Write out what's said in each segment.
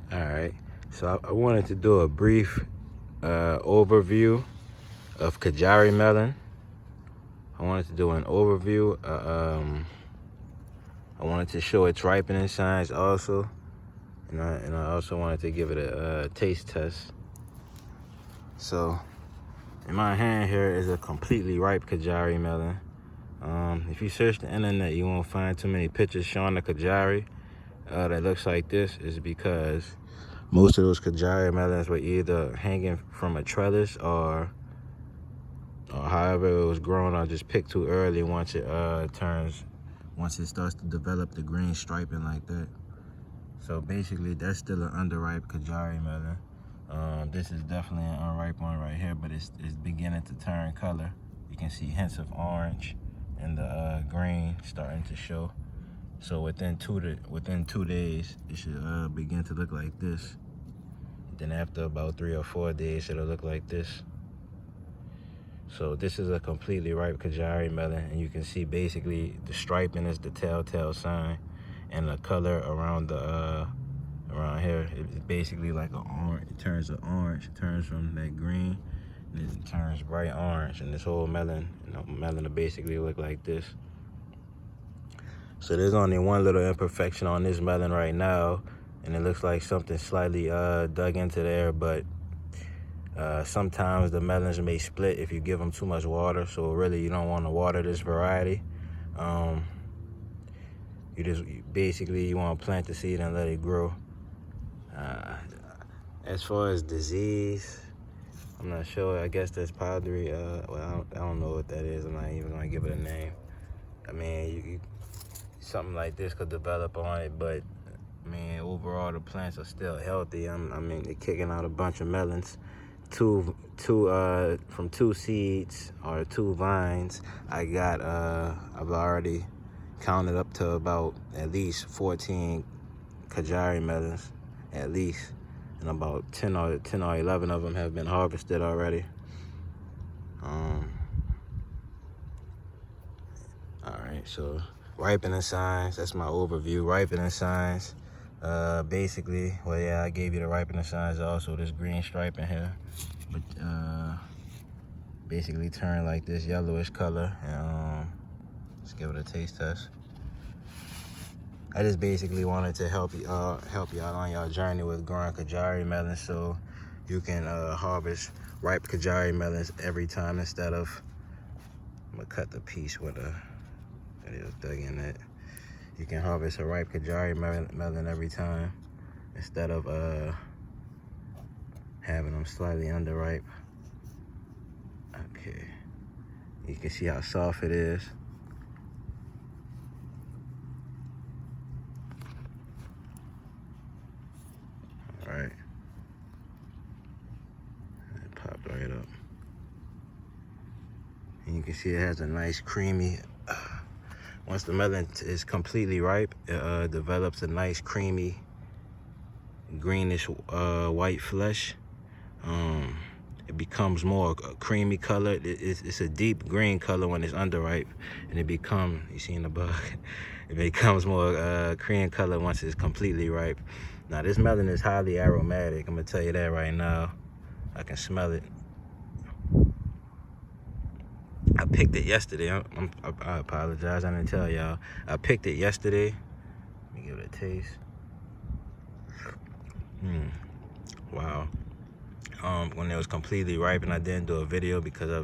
All right, so I wanted to do a brief overview of Kajari melon. I wanted to do an overview. I wanted to show its ripening signs also, and I also wanted to give it a taste test. So, in my hand here is a completely ripe Kajari melon. If you search the internet, you won't find too many pictures showing the Kajari that looks like this. Is because most of those Kajari melons were either hanging from a trellis or however it was grown, or just picked too early once it starts to develop the green striping like that. So basically, that's still an underripe Kajari melon. This is definitely an unripe one right here, but it's beginning to turn color. You can see hints of orange and the green starting to show. So within 2 days, it should begin to look like this. Then after about 3 or 4 days, it'll look like this. So this is a completely ripe Kajari melon, and you can see basically the striping is the telltale sign, and the color around the around here, it's basically like an orange. It turns to orange. It turns from that green, and it turns bright orange. And this whole melon, melon will basically look like this. So there's only one little imperfection on this melon right now, and it looks like something slightly dug into there, but sometimes the melons may split if you give them too much water. So really, you don't want to water this variety. You want to plant the seed and let it grow. As far as disease, I'm not sure. I guess that's powdery. Well, I don't know what that is. I'm not even gonna give it a name. I mean, something like this could develop on it, but I mean, overall the plants are still healthy. I mean, they're kicking out a bunch of melons. From 2 seeds or 2 vines. I've already counted up to about at least 14 Kajari melons, at least, and about 10 or 11 of them have been harvested already. All right, so ripening signs. That's my overview. Ripening signs. Basically, well, yeah, I gave you the ripening signs also. This green stripe in here, but basically turn like this yellowish color. And let's give it a taste test. I just basically wanted to help y'all on y'all journey with growing Kajari melons, so you can harvest ripe Kajari melons every time instead of. I'm gonna cut the piece with a. It is dug in that. You can harvest a ripe Kajari melon every time instead of having them slightly underripe. Okay, you can see how soft it is. All right, it popped right up, and you can see it has a nice creamy. Once the melon is completely ripe, it develops a nice creamy, greenish white flesh. It becomes more creamy color. It's a deep green color when it's underripe, and it becomes, you see in the bug, it becomes more cream color once it's completely ripe. Now this melon is highly aromatic. I'm gonna tell you that right now. I can smell it. I picked it yesterday. I apologize, I didn't tell y'all. I picked it yesterday. Let me give it a taste. Wow. When it was completely ripe, and I didn't do a video because I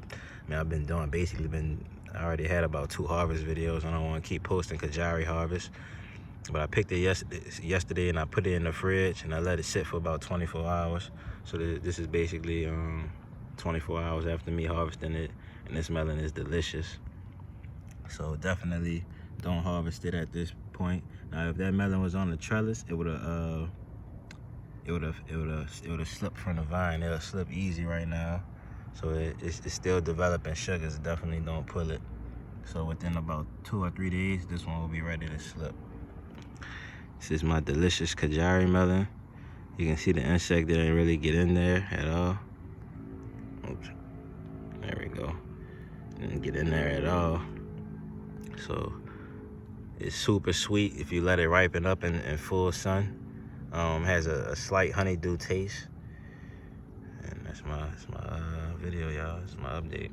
already had about 2 harvest videos. I don't want to keep posting Kajari harvest. But I picked it yesterday, and I put it in the fridge, and I let it sit for about 24 hours. So this is basically 24 hours after me harvesting it, and this melon is delicious. So definitely don't harvest it at this point. Now, if that melon was on the trellis, it would have slipped from the vine. It'll slip easy right now. So it's still developing sugars. Definitely don't pull it. So within about 2 or 3 days, this one will be ready to slip. This is my delicious Kajari melon. You can see the insect didn't really get in there at all. Oops. There we go. Didn't get in there at all. So it's super sweet if you let it ripen up in full sun. Has a slight honeydew taste. And that's my video, y'all. It's my update.